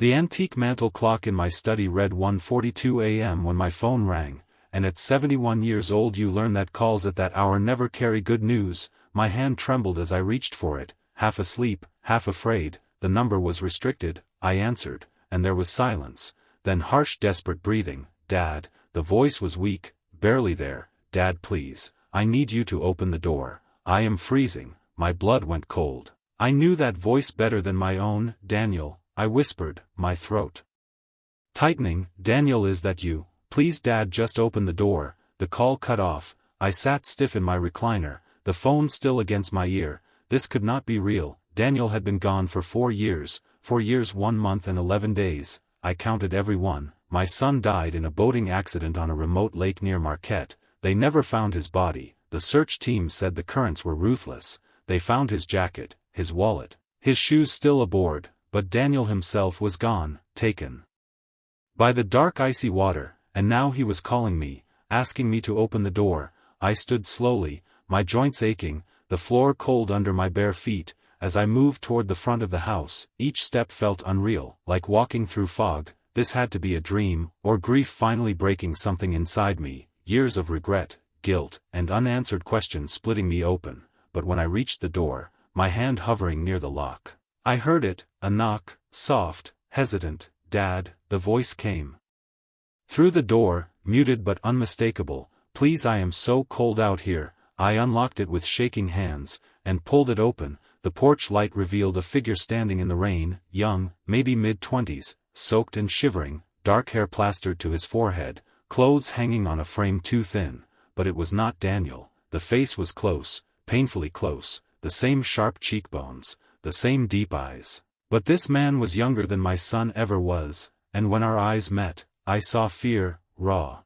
The antique mantel clock in my study read 1:42 a.m. when my phone rang, and at 71 years old you learn that calls at that hour never carry good news. My hand trembled as I reached for it, half asleep, half afraid. The number was restricted. I answered, and there was silence, then harsh desperate breathing. Dad. The voice was weak, barely there. Dad, please, I need you to open the door. I am freezing. My blood went cold. I knew that voice better than my own. Daniel, I whispered, my throat tightening. Daniel, is that you? Please Dad, just open the door. The call cut off. I sat stiff in my recliner, the phone still against my ear. This could not be real. Daniel had been gone for 4 years, 4 years 1 month and 11 days. I counted every one. My son died in a boating accident on a remote lake near Marquette. They never found his body. The search team said the currents were ruthless. They found his jacket, his wallet, his shoes still aboard, but Daniel himself was gone, taken by the dark icy water, and now he was calling me, asking me to open the door. I stood slowly, my joints aching, the floor cold under my bare feet. As I moved toward the front of the house, each step felt unreal, like walking through fog. This had to be a dream, or grief finally breaking something inside me, years of regret, guilt, and unanswered questions splitting me open. But when I reached the door, my hand hovering near the lock, I heard it, a knock, soft, hesitant. Dad, the voice came through the door, muted but unmistakable. Please, I am so cold out here. I unlocked it with shaking hands, and pulled it open. The porch light revealed a figure standing in the rain, young, maybe mid-20s, soaked and shivering, dark hair plastered to his forehead, clothes hanging on a frame too thin. But it was not Daniel. The face was close, painfully close, the same sharp cheekbones, the same deep eyes. But this man was younger than my son ever was, and when our eyes met, I saw fear, raw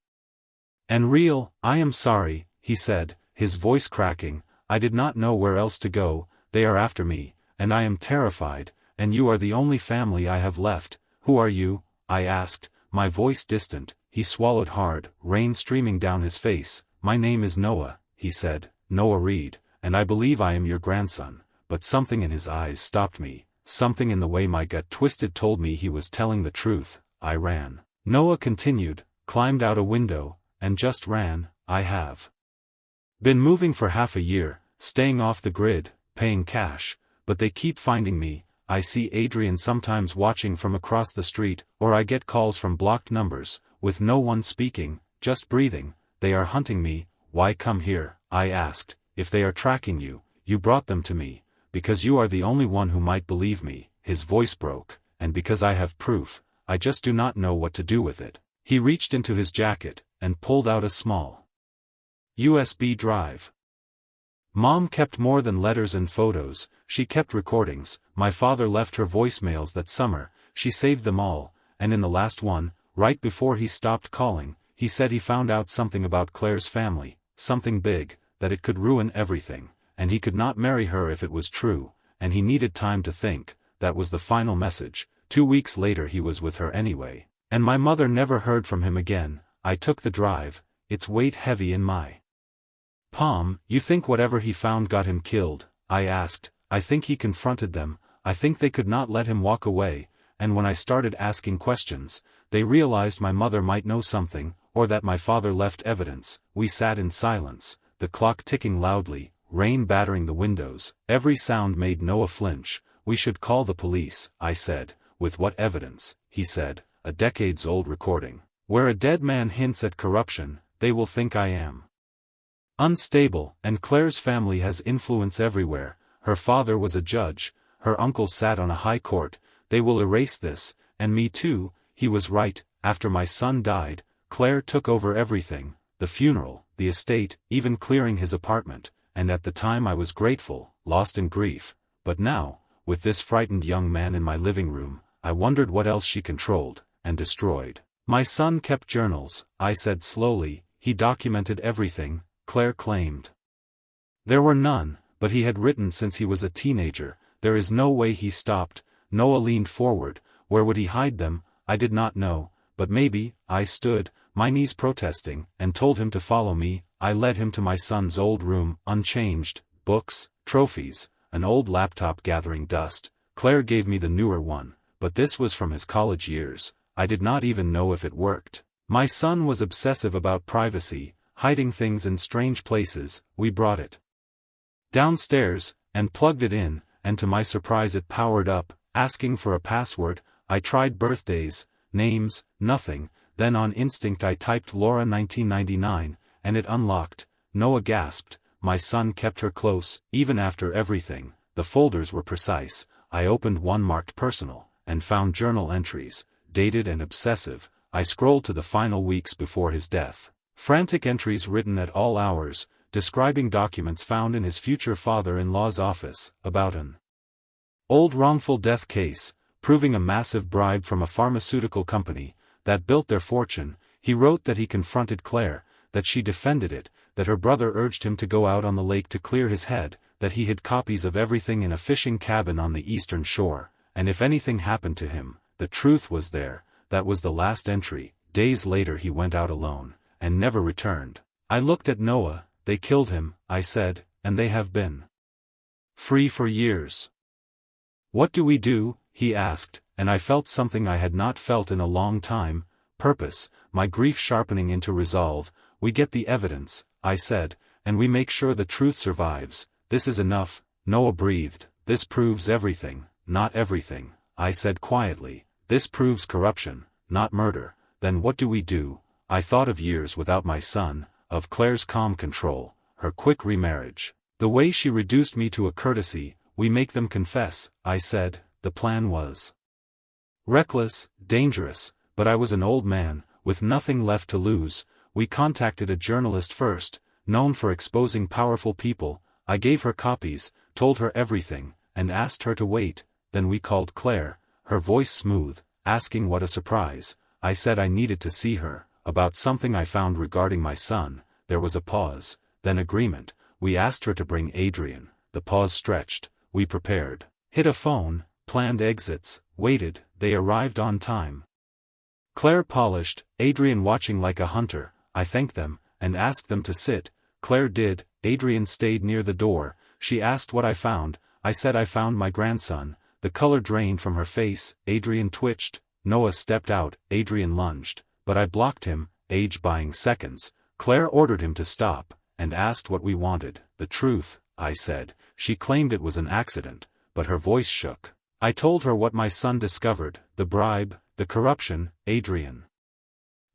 and real. I am sorry, he said, his voice cracking. I did not know where else to go. They are after me, and I am terrified, and you are the only family I have left. Who are you? I asked, my voice distant. He swallowed hard, rain streaming down his face. My name is Noah, he said, Noah Reed, and I believe I am your grandson. But something in his eyes stopped me. Something in the way my gut twisted told me he was telling the truth. I ran. Noah continued, climbed out a window, and just ran. I have been moving for half a year, staying off the grid, paying cash, but they keep finding me. I see Adrian sometimes watching from across the street, or I get calls from blocked numbers, with no one speaking, just breathing. They are hunting me. Why come here? I asked. If they are tracking you, you brought them to me, because you are the only one who might believe me. His voice broke, and because I have proof, I just do not know what to do with it. He reached into his jacket, and pulled out a small USB drive. Mom kept more than letters and photos. She kept recordings. My father left her voicemails that summer. She saved them all, and in the last one, right before he stopped calling, he said he found out something about Claire's family, something big, that it could ruin everything, and he could not marry her if it was true, and he needed time to think. That was the final message. 2 weeks later he was with her anyway, and my mother never heard from him again. I took the drive, its weight heavy in my palm. You think whatever he found got him killed? I asked. I think he confronted them. I think they could not let him walk away, and when I started asking questions, they realized my mother might know something, or that my father left evidence. We sat in silence, the clock ticking loudly, rain battering the windows. Every sound made Noah flinch. We should call the police, I said. With what evidence? He said. A decades-old recording. Where a dead man hints at corruption, they will think I am unstable, and Claire's family has influence everywhere. Her father was a judge, her uncle sat on a high court. They will erase this, and me too. He was right. After my son died, Claire took over everything, the funeral, the estate, even clearing his apartment, and at the time I was grateful, lost in grief. But now, with this frightened young man in my living room, I wondered what else she controlled, and destroyed. My son kept journals, I said slowly. He documented everything, Claire claimed. There were none, but he had written since he was a teenager. There is no way he stopped. Noah leaned forward. Where would he hide them? I did not know, but maybe. I stood, my knees protesting, and told him to follow me. I led him to my son's old room, unchanged, books, trophies, an old laptop gathering dust. Claire gave me the newer one, but this was from his college years. I did not even know if it worked. My son was obsessive about privacy, hiding things in strange places. We brought it downstairs, and plugged it in, and to my surprise it powered up, asking for a password. I tried birthdays, names, nothing, then on instinct I typed Laura 1999, and it unlocked. Noah gasped. My son kept her close, even after everything. The folders were precise. I opened one marked personal, and found journal entries, dated and obsessive. I scrolled to the final weeks before his death. Frantic entries written at all hours, describing documents found in his future father-in-law's office, about an old wrongful death case, proving a massive bribe from a pharmaceutical company that built their fortune. He wrote that he confronted Claire, that she defended it, that her brother urged him to go out on the lake to clear his head, that he hid copies of everything in a fishing cabin on the eastern shore, and if anything happened to him, the truth was there. That was the last entry. Days later he went out alone, and never returned. I looked at Noah. They killed him, I said, and they have been free for years. What do we do? He asked, and I felt something I had not felt in a long time, purpose, my grief sharpening into resolve. We get the evidence, I said, and we make sure the truth survives. This is enough. Noah breathed. This proves everything. Not everything, I said quietly. This proves corruption, not murder. Then what do we do? I thought of years without my son, of Claire's calm control, her quick remarriage, the way she reduced me to a courtesy. We make them confess, I said. The plan was reckless, dangerous, but I was an old man, with nothing left to lose. We contacted a journalist first, known for exposing powerful people. I gave her copies, told her everything, and asked her to wait. Then we called Claire, her voice smooth, asking what a surprise. I said I needed to see her, about something I found regarding my son. There was a pause, then agreement. We asked her to bring Adrian. The pause stretched. We prepared. Hit a phone, planned exits, waited. They arrived on time. Claire polished, Adrian watching like a hunter. I thanked them, and asked them to sit. Claire did. Adrian stayed near the door. She asked what I found. I said I found my grandson. The color drained from her face. Adrian twitched. Noah stepped out. Adrian lunged, but I blocked him. Age buying seconds. Claire ordered him to stop, and asked what we wanted. The truth, I said. She claimed it was an accident, but her voice shook. I told her what my son discovered, the bribe, the corruption. Adrian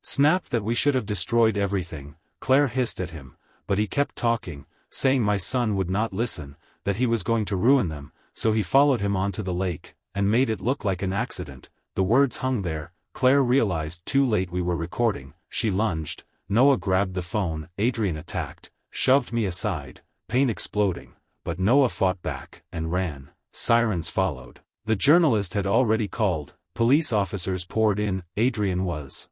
snapped that we should have destroyed everything. Claire hissed at him, but he kept talking, saying my son would not listen, that he was going to ruin them, so he followed him onto the lake, and made it look like an accident. The words hung there. Claire realized too late we were recording. She lunged. Noah grabbed the phone. Adrian attacked, shoved me aside, pain exploding, but Noah fought back, and ran. Sirens followed. The journalist had already called. Police officers poured in. Adrian was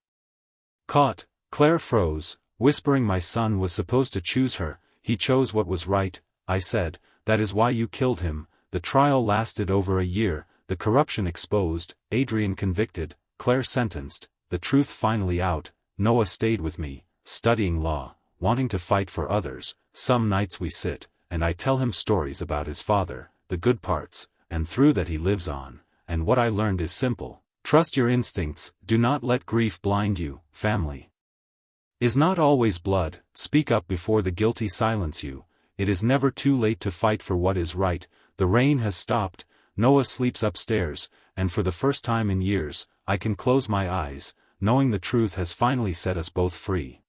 caught. Claire froze, whispering my son was supposed to choose her. He chose what was right, I said. That is why you killed him. The trial lasted over a year. The corruption exposed. Adrian convicted. Claire sentenced. The truth finally out. Noah stayed with me, studying law, wanting to fight for others. Some nights we sit, and I tell him stories about his father, the good parts, and through that he lives on. And what I learned is simple. Trust your instincts. Do not let grief blind you. Family is not always blood. Speak up before the guilty silence you. It is never too late to fight for what is right. The rain has stopped. Noah sleeps upstairs, and for the first time in years, I can close my eyes, knowing the truth has finally set us both free.